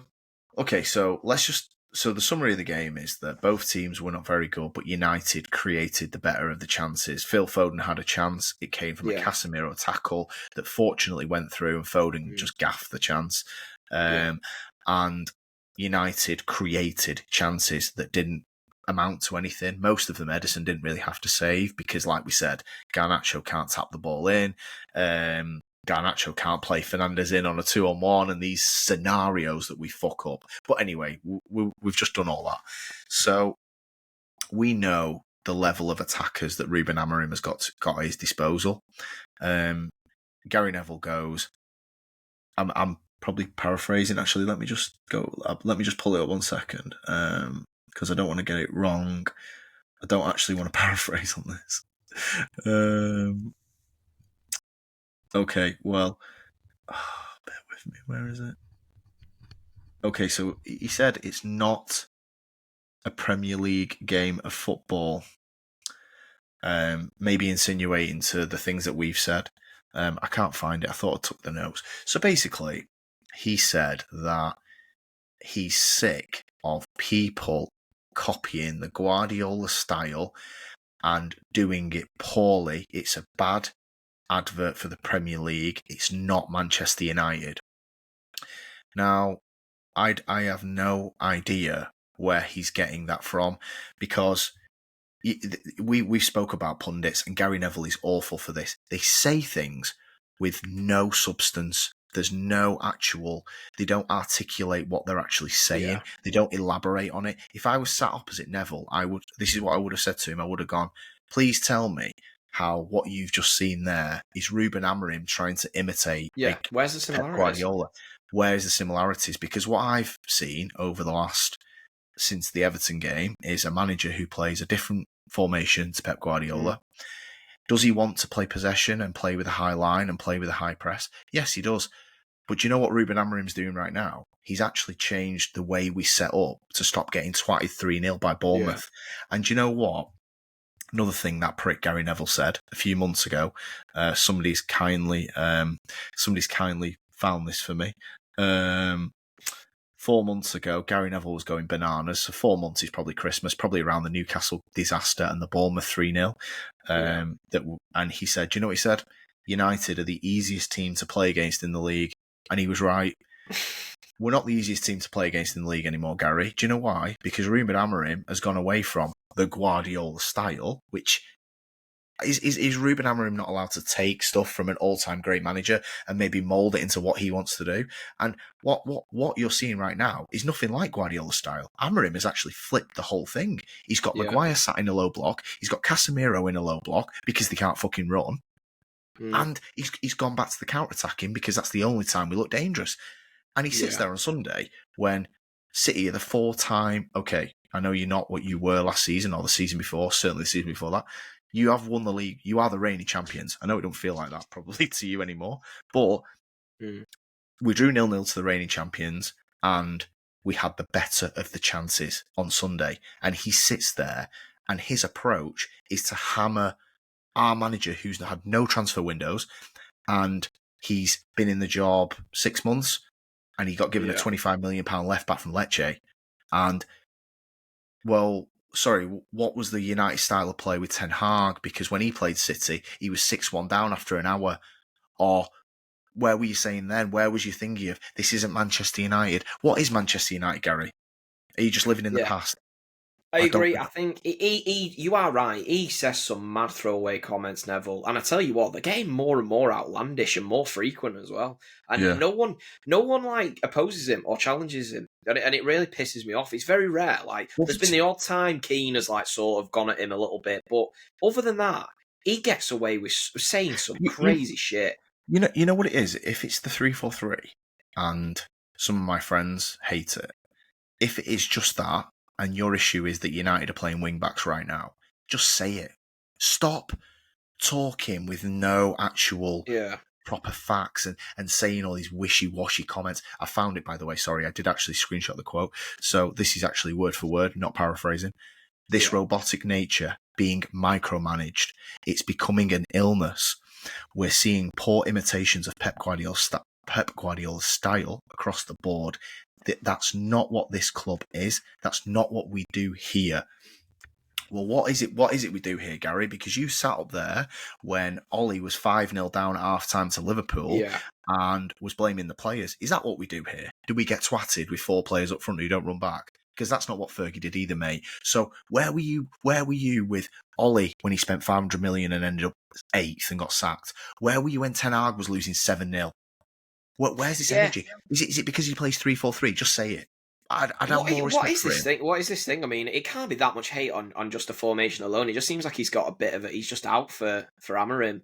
Okay, so the summary of the game is that both teams were not very good, but United created the better of the chances. Phil Foden had a chance. It came from a Yeah, Casemiro tackle that fortunately went through, and Foden mm, just gaffed the chance. yeah, And United created chances that didn't amount to anything. Most of them Edison didn't really have to save because, like we said, Garnacho can't tap the ball in. Garnacho can't play Fernandez in on a 2-on-1, and these scenarios that we fuck up. But anyway, we've just done all that. So we know the level of attackers that Ruben Amorim has got at his disposal. Gary Neville goes, I'm probably paraphrasing, actually. Let me just pull it up 1 second, because I don't want to get it wrong. I don't actually want to paraphrase on this. Okay, well, bear with me. Where is it? Okay, so he said it's not a Premier League game of football. Maybe insinuating to the things that we've said. I can't find it. I thought I took the notes. So basically, he said that he's sick of people copying the Guardiola style and doing it poorly. It's a bad advert for the Premier League. It's not Manchester United. Now, I have no idea where he's getting that from, because we spoke about pundits, and Gary Neville is awful for this. They say things with no substance. There's no actual, they don't articulate what they're actually saying. yeah, They don't elaborate on it. If I was sat opposite Neville, this is what I would have said to him. I would have gone, please tell me how what you've just seen there is Ruben Amorim trying to imitate yeah. Where's the Pep similarities? Guardiola. Where's the similarities? Because what I've seen over the since the Everton game is a manager who plays a different formation to Pep Mm, Guardiola. Does he want to play possession and play with a high line and play with a high press? Yes, he does. But do you know what Ruben Amorim's doing right now? He's actually changed the way we set up to stop getting twatted 3-0 by yeah, Bournemouth. And do you know what? Another thing that prick Gary Neville said a few months ago. Somebody's kindly found this for me. 4 months ago, Gary Neville was going bananas. So 4 months is probably Christmas, probably around the Newcastle disaster and the Bournemouth 3-0. And he said, do you know what he said? United are the easiest team to play against in the league. And he was right. We're not the easiest team to play against in the league anymore, Gary. Do you know why? Because Ruben Amorim has gone away from the Guardiola style, which is Ruben Amorim not allowed to take stuff from an all-time great manager and maybe mould it into what he wants to do? And what you're seeing right now is nothing like Guardiola style. Amorim has actually flipped the whole thing. He's got Maguire sat in a low block. He's got Casemiro in a low block because they can't fucking run. And he's gone back to the counter-attacking because that's the only time we look dangerous. And he sits there on Sunday when City are the 4-time... Okay, I know you're not what you were last season or the season before, certainly the season before that. You have won the league. You are the reigning champions. I know it don't feel like that probably to you anymore, but we drew 0-0 to the reigning champions and we had the better of the chances on Sunday. And he sits there and his approach is to hammer our manager who's had no transfer windows and he's been in the job 6 months and he got given a £25 million left back from Lecce. And, well, sorry, what was the United style of play with Ten Hag? Because when he played City, he was 6-1 down after an hour. Or where were you saying then? Where was you thinking of, this isn't Manchester United? What is Manchester United, Gary? Are you just living in the past? I agree. I think you are right. He says some mad throwaway comments, Neville, and I tell you what, they're getting more and more outlandish and more frequent as well. And no one like opposes him or challenges him, and it really pisses me off. It's very rare. Like there's been the odd time Keane has like sort of gone at him a little bit, but other than that, he gets away with saying some crazy shit. You know what it is. If it's the 3-4-3, and some of my friends hate it, if it is just that. And your issue is that United are playing wing-backs right now, just say it. Stop talking with no actual proper facts and saying all these wishy-washy comments. I found it, by the way. Sorry, I did actually screenshot the quote. So this is actually word for word, not paraphrasing. This robotic nature being micromanaged, it's becoming an illness. We're seeing poor imitations of Pep Guardiola's style across the board. That's not what this club is. That's not what we do here. Well, what is it we do here, Gary? Because you sat up there when Ollie was 5-0 down at half-time to Liverpool and was blaming the players. Is that what we do here? Do we get twatted with 4 players up front who don't run back? Because that's not what Fergie did either, mate. So where were you with Ollie when he spent 500 million and ended up 8th and got sacked? Where were you when Ten Hag was losing 7-0? Where's this energy? Is it because he plays 3-4-3? Just say it. I'd have more respect what is for this him. thing? What is this thing? I mean, it can't be that much hate on just a formation alone. It just seems like he's got a bit of it. He's just out for Amorim.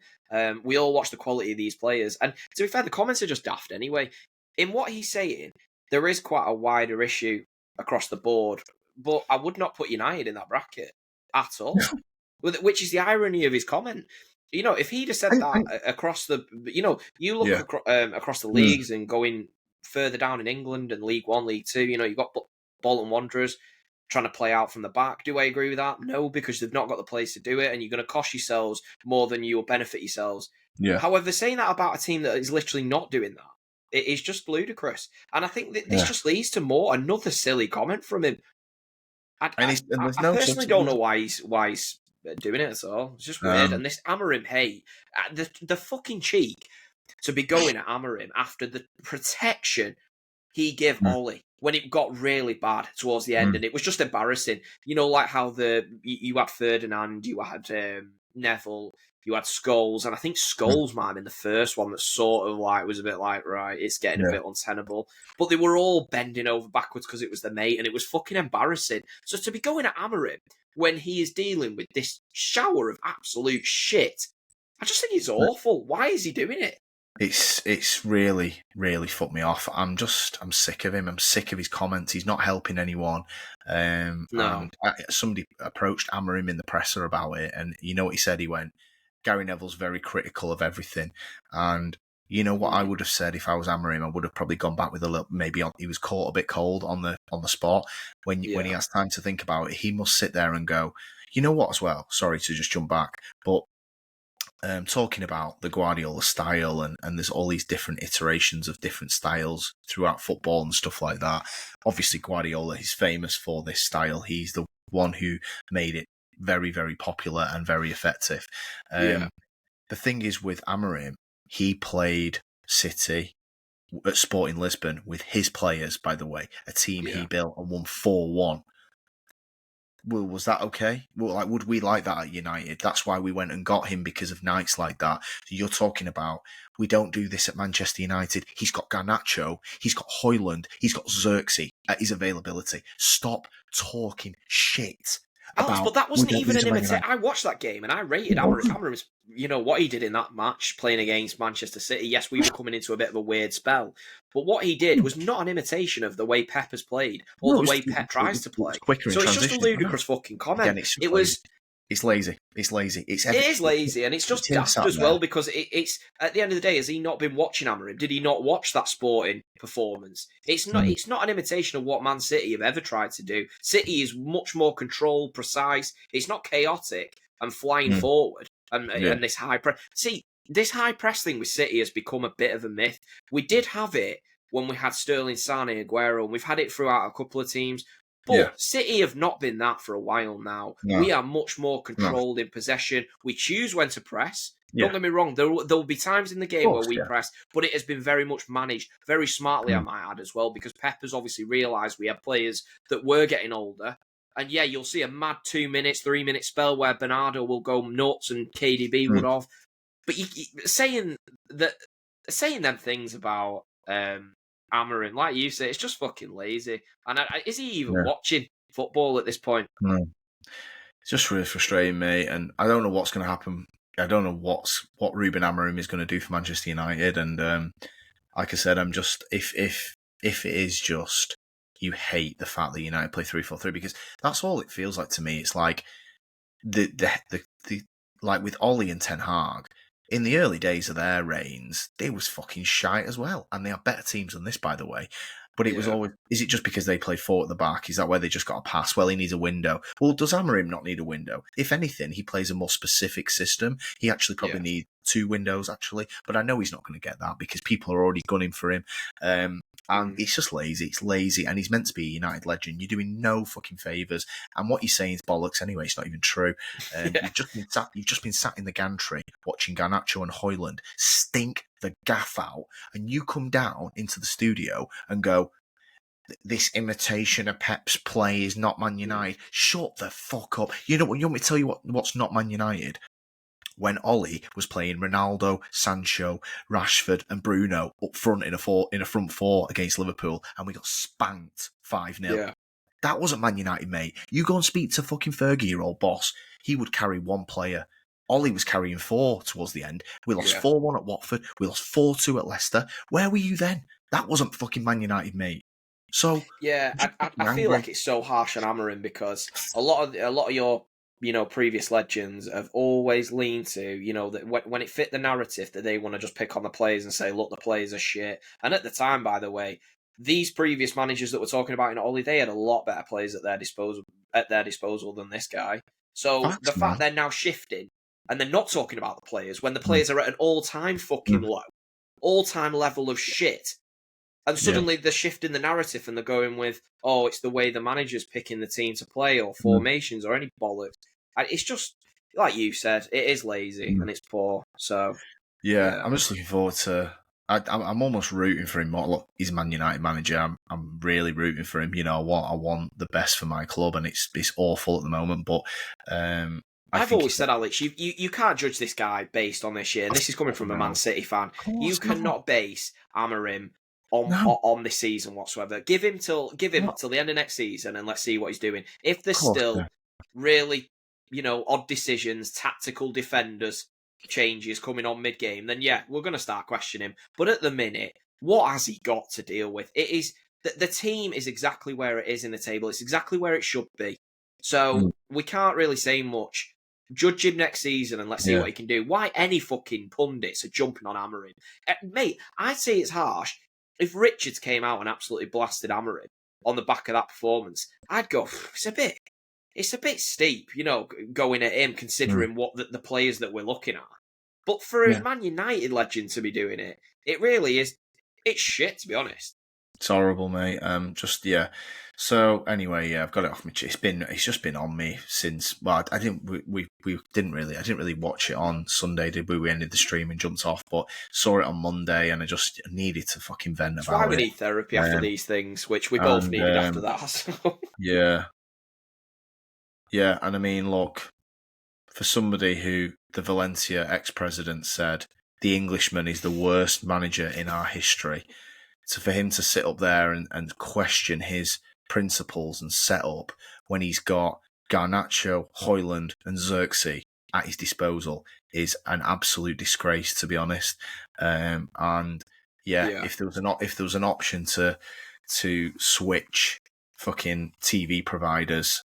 We all watch the quality of these players, and to be fair, the comments are just daft anyway. In what he's saying, there is quite a wider issue across the board, but I would not put United in that bracket at all. Which is the irony of his comment. You know, if he'd have said that across the, you look across the leagues and going further down in England and League One, League Two, you've got Bolton Wanderers trying to play out from the back. Do I agree with that? No, because they've not got the place to do it, and you're going to cost yourselves more than you will benefit yourselves. Yeah. However, saying that about a team that is literally not doing that, it is just ludicrous. And I think that this just leads to another silly comment from him. I personally don't know why he's doing it at all. It's just weird. And this Amorim hate, the fucking cheek to be going at Amorim after the protection he gave Ollie when it got really bad towards the end, and it was just embarrassing. Like how you had Ferdinand, you had Neville, you had Scholes, and I think Scholes might have been the first one that sort of like was a bit like, right, it's getting a bit untenable. But they were all bending over backwards because it was the mate, and it was fucking embarrassing. So to be going at Amorim when he is dealing with this shower of absolute shit, I just think it's awful. Why is he doing it? It's really, really fucked me off. I'm sick of him. I'm sick of his comments. He's not helping anyone. And somebody approached Amorim in the presser about it, and you know what he said? He went, Gary Neville's very critical of everything. And you know what I would have said if I was Amorim? I would have probably gone back with a little, he was caught a bit cold on the spot. When he has time to think about it, he must sit there and go, You know what, as well? Sorry to just jump back, but talking about the Guardiola style, and there's all these different iterations of different styles throughout football and stuff like that. Obviously, Guardiola is famous for this style. He's the one who made it very, very popular and very effective. Yeah. The thing is with Amorim, he played City at Sporting Lisbon with his players, by the way, a team he Yeah. built and won 4-1. Well, was that okay? Well, like, would we like that at United? That's why we went and got him, because of nights like that. So you're talking about, we don't do this at Manchester United. He's got Garnacho, he's got Højlund, he's got Xerxes at his availability. Stop talking shit Alex, about, but that we wasn't don't do even this an at Man imitation. United. I watched that game and I rated Amarim's, what he did in that match playing against Manchester City. Yes, we were coming into a bit of a weird spell, but what he did was not an imitation of the way Pep has played or No, the way Pep tries to it was play. quicker in So it's just a transition. I know. ludicrous fucking comment. Again, it's It lazy. was. It's lazy. It's lazy. It is lazy, and it's just him daft sat as there. well, because it's at the end of the day, has he not been watching Amorim? Did he not watch that Sporting performance? It's not an imitation of what Man City have ever tried to do. City is much more controlled, precise. It's not chaotic and flying forward and this high press. See, this high press thing with City has become a bit of a myth. We did have it when we had Sterling, Sane, Aguero, and we've had it throughout a couple of teams. But City have not been that for a while now. No. We are much more controlled in possession. We choose when to press. Don't get me wrong, there will be times in the game where we press, but it has been very much managed, very smartly, I might add, as well, because Pep has obviously realised we have players that were getting older. And yeah, you'll see a mad 2 minutes, 3 minute spell where Bernardo will go nuts and KDB would have. But saying them things about Amorim, like you say, it's just fucking lazy. And is he even watching football at this point? No. It's just really frustrating, mate. And I don't know what's going to happen. I don't know what Ruben Amorim is going to do for Manchester United. And like I said, I'm just if it is just you hate the fact that United play 3-4-3, because that's all it feels like to me. It's like the like with Ollie and Ten Hag. In the early days of their reigns, they was fucking shite as well. And they are better teams than this, by the way. But it was always, is it just because they play 4 at the back? Is that where they just got a pass? Well, he needs a window. Well, does Amorim not need a window? If anything, he plays a more specific system. He actually probably needs 2 windows, actually. But I know he's not going to get that because people are already gunning for him. And it's just lazy. It's lazy. And he's meant to be a United legend. You're doing no fucking favours. And what you're saying is bollocks anyway. It's not even true. You've just been sat in the gantry watching Garnacho and Højlund stink the gaff out. And you come down into the studio and go, this imitation of Pep's play is not Man United. Shut the fuck up. You know what? You want me to tell you what's not Man United? When Ollie was playing Ronaldo, Sancho, Rashford, and Bruno up front in a front four against Liverpool, and we got spanked 5-0. Yeah. That wasn't Man United, mate. You go and speak to fucking Fergie, your old boss. He would carry 1 player. Ollie was carrying 4 towards the end. We lost 4-1 at Watford. We lost 4-2 at Leicester. Where were you then? That wasn't fucking Man United, mate. So yeah, I feel like it's so harsh on Amorim because a lot of your previous legends have always leaned to that when it fit the narrative that they want to just pick on the players and say, look, the players are shit. And at the time, by the way, these previous managers that we're talking about in Ollie, they had a lot better players at their disposal than this guy. So the fact they're now shifting and they're not talking about the players when the players are at an all-time fucking low, all-time level of shit. And suddenly they're shifting the narrative and they're going with, oh, it's the way the manager's picking the team to play or formations or any bollocks. It's just, like you said, it is lazy and it's poor. So yeah, I'm just looking forward to... I'm almost rooting for him. Look, he's Man United manager. I'm really rooting for him. You know what? I want the best for my club, and it's awful at the moment. But I've always said, Alex, you can't judge this guy based on this year. And this is coming from a Man City fan. You cannot base Amorim on this season whatsoever. Give him till the end of next season, and let's see what he's doing. If there's still really, odd decisions, tactical defenders changes coming on mid-game, then yeah, we're going to start questioning him. But at the minute, what has he got to deal with? It is the team is exactly where it is in the table. It's exactly where it should be. So we can't really say much. Judge him next season and let's see what he can do. Why any fucking pundits are jumping on Amorim? Mate, I'd say it's harsh. If Richards came out and absolutely blasted Amorim on the back of that performance, I'd go, it's a bit it's a bit steep, going at him considering what the players that we're looking at. But for a Yeah. Man United legend to be doing it, it really is. It's shit, to be honest. It's horrible, mate. Just yeah. So anyway, yeah, I've got it off my chest. It's just been on me since. Well, I didn't. We didn't really. I didn't really watch it on Sunday, did we? We ended the stream and jumped off, but saw it on Monday, and I just needed to fucking vent That's why about we it. need therapy after these things, which we both And needed after that. So. yeah, yeah, and I mean, look, for somebody who the Valencia ex-president said the Englishman is the worst manager in our history. So for him to sit up there and question his principles and setup when he's got Garnacho, Hoyland and Xerxes at his disposal is an absolute disgrace, to be honest. And yeah, if there was an option to switch fucking TV providers,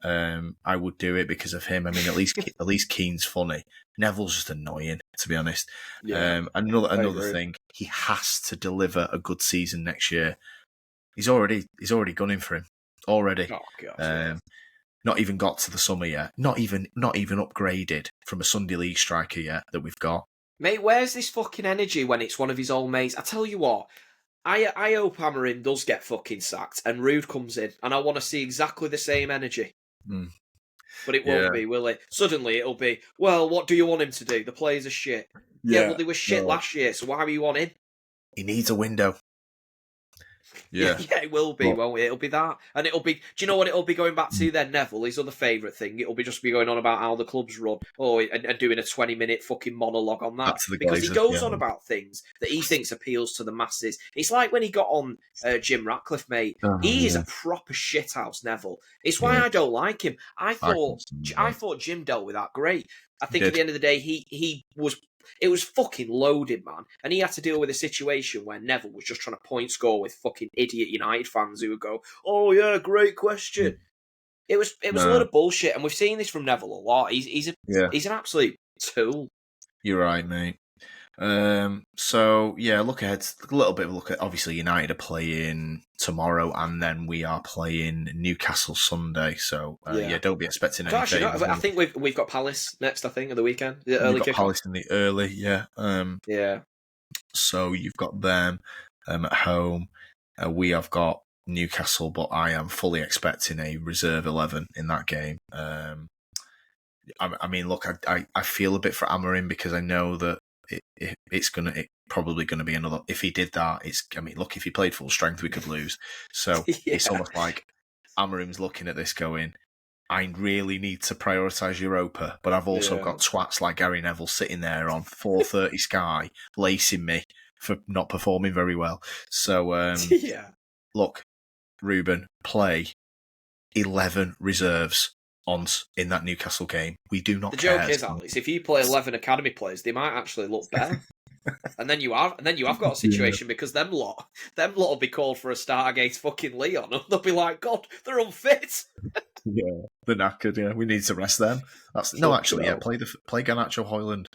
I would do it because of him. I mean, at least Keane's funny. Neville's just annoying, to be honest. Yeah, another thing, he has to deliver a good season next year. He's already gunning for him already. Oh god, Not even got to the summer yet. Not even upgraded from a Sunday League striker yet that we've got. mate, where's this fucking energy when it's one of his old mates? I tell you what, I hope Amorim does get fucking sacked and Rude comes in, and I want to see exactly the same energy. But it won't be, will it? Suddenly it'll be, well, what do you want him to do? The players are shit. Yeah, well, they were shit last year, so why were you on in? He needs a window. Yeah, it will be, won't it? It'll be that. And it'll be, do you know what it'll be going back to then, Neville? His other favourite thing. It'll be just be going on about how the club's run. And doing a 20-minute fucking monologue on that. Because he goes on about things that he thinks appeals to the masses. It's like when he got on Jim Ratcliffe, mate. He is a proper shithouse, Neville. It's why I don't like him. I thought Jim dealt with that great. I think at the end of the day, it was fucking loaded, man. And he had to deal with a situation where Neville was just trying to point score with fucking idiot United fans who would go, oh yeah, great question. It was a lot of bullshit, and we've seen this from Neville a lot. He's an absolute tool. You're right, mate. So yeah, look ahead. A little bit of a look at, obviously United are playing tomorrow, and then we are playing Newcastle Sunday. So don't be expecting anything. Actually, I think we've got Palace next. I think of the weekend. The early kick. Palace in the early, yeah. So you've got them at home. We have got Newcastle, but I am fully expecting a reserve 11 in that game. I mean, look, I feel a bit for Amorim because I know that it's probably gonna be another. If he did that, look, if he played full strength, we could lose. So it's almost like Amorim's looking at this going, I really need to prioritise Europa, but I've also got twats like Gary Neville sitting there on 4:30 Sky lacing me for not performing very well. So look, Ruben, play 11 reserves in that Newcastle game. We do not care. The joke is, Alex, if you play 11 academy players, they might actually look better. and then you have got a situation because them lot will be called for a start against fucking Leon, and they'll be like, God, they're unfit. Yeah, they're knackered. Yeah, we need to rest them. Play Garnacho, Hoyland,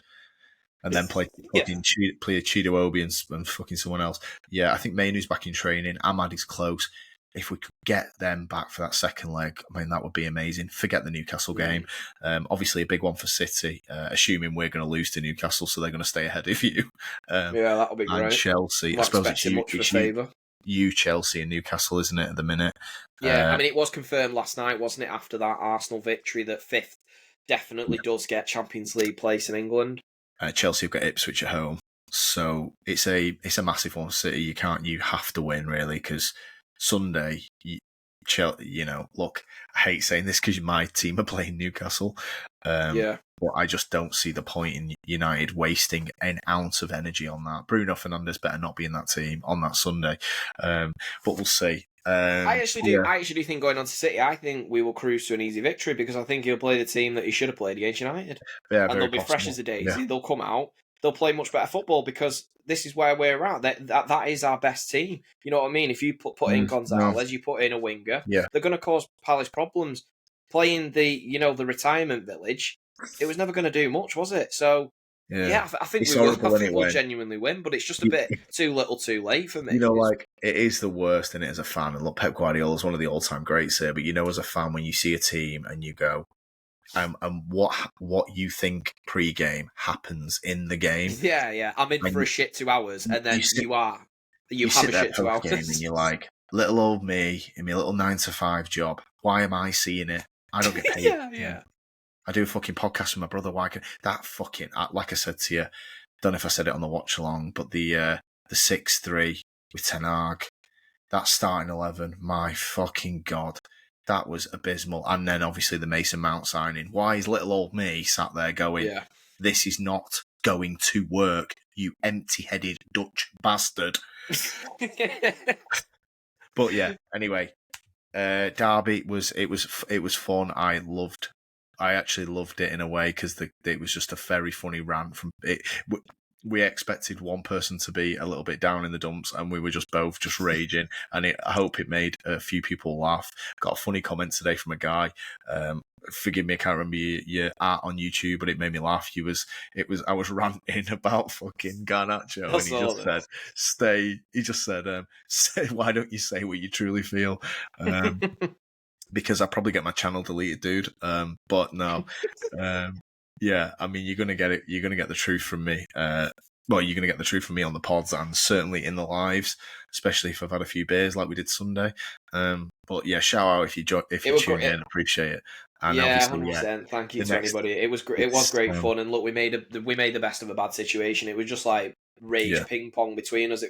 and then play fucking play Chido Obi and fucking someone else. Yeah, I think Mainu's back in training. Ahmad is close. If we could get them back for that second leg, I mean, that would be amazing. Forget the Newcastle game. Obviously, a big one for City, assuming we're going to lose to Newcastle, so they're going to stay ahead of you. That'll be great. And Chelsea. I suppose it's you, Chelsea, and Newcastle, isn't it, at the minute? Yeah, I mean, it was confirmed last night, wasn't it, after that Arsenal victory, that fifth definitely does get Champions League place in England. Chelsea have got Ipswich at home, so it's a massive one for City. You have to win, really, because Sunday, look, I hate saying this because my team are playing Newcastle. But I just don't see the point in United wasting an ounce of energy on that. Bruno Fernandes better not be in that team on that Sunday. But we'll see. I actually do think going on to City, I think we will cruise to an easy victory because I think he'll play the team that he should have played against United. Yeah, and they'll be fresh as a daisy. Yeah. They'll come out. They'll play much better football because this is where we're at. That is our best team. You know what I mean? If you put in Gonzalez, you put in a winger, they're going to cause Palace problems. Playing the retirement village, it was never going to do much, was it? So Yeah. Yeah, I think It's we will. I horrible when think it we'll went. genuinely win, but it's just a bit too little, too late for me. Like, it is the worst in it as a fan. And look, Pep Guardiola is one of the all-time greats here, but as a fan, when you see a team and you go, and what you think pre-game happens in the game, Yeah. I'm in for and a shit 2 hours, and you then sit you have sit a there shit 2 post-game and hours. you're like, little old me in my little 9 to 5 job. Why am I seeing it? I don't get paid. Yeah. I do a fucking podcast with my brother. Why can that fucking, like I said to you, don't know if I said it on the watch along, but the 6-3 with Ten Hag, that starting 11, my fucking God, that was abysmal. And then obviously the Mason Mount signing. Why is little old me sat there going, Yeah. this is not going to work, you empty-headed Dutch bastard. But yeah, anyway, Derby was fun. I actually loved it in a way because it was just a very funny rant from it. We expected one person to be a little bit down in the dumps, and we were just both just raging. And I hope it made a few people laugh. Got a funny comment today from a guy. Forgive me, I can't remember your art on YouTube, but it made me laugh. I was ranting about fucking Garnacho, and he just said, "Stay." He just said, "Say, why don't you say what you truly feel?" Because I probably get my channel deleted, dude. But no, yeah. I mean, you're gonna get it. You're gonna get the truth from me. Well, you're gonna get the truth from me on the pods and certainly in the lives, especially if I've had a few beers like we did Sunday. But yeah, shout out if you tuned in, appreciate it. And Yeah, obviously, 100%. Thank you to anybody. It was great fun, and look, we made the best of a bad situation. It was just like rage ping pong between us.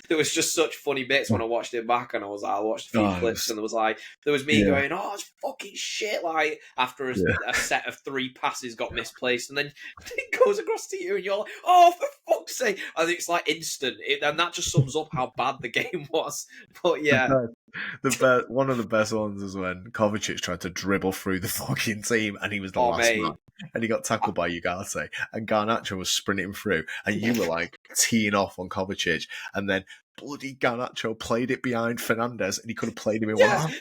There was just such funny bits when I watched it back, and I watched a few clips, and there was me going, "Oh, it's fucking shit!" Like after a set of 3 passes got misplaced, and then it goes across to you, and you're like, "Oh, for fuck's sake!" I think it's like instant, and that just sums up how bad the game was. But yeah. One of the best ones is when Kovacic tried to dribble through the fucking team and he was the last man. And he got tackled by Ugarte, and Garnacho was sprinting through, and you were like teeing off on Kovacic, and then bloody Garnacho played it behind Fernandez, and he could have played him in one arm.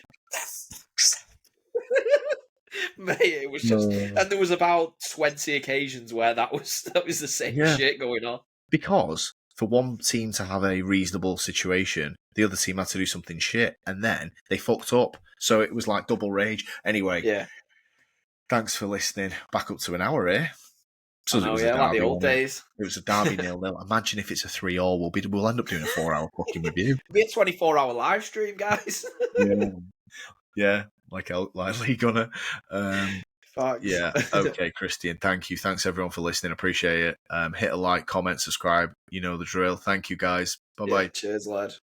Mate, it was just, and there was about 20 occasions where that was the same shit going on. Because for one team to have a reasonable situation, the other team had to do something shit, and then they fucked up. So it was like double rage. Anyway, thanks for listening. Back up to an hour here. So it was a derby, like the old days. It was a derby 0-0. Imagine if it's a 3-3. We'll end up doing a 4-hour fucking review. It'll be a 24-hour live stream, guys. Yeah, like Lee Gunner. Facts. Yeah. Okay, Christian. Thank you. Thanks everyone for listening. Appreciate it. Hit a like, comment, subscribe. You know the drill. Thank you, guys. Bye bye. Cheers, lad.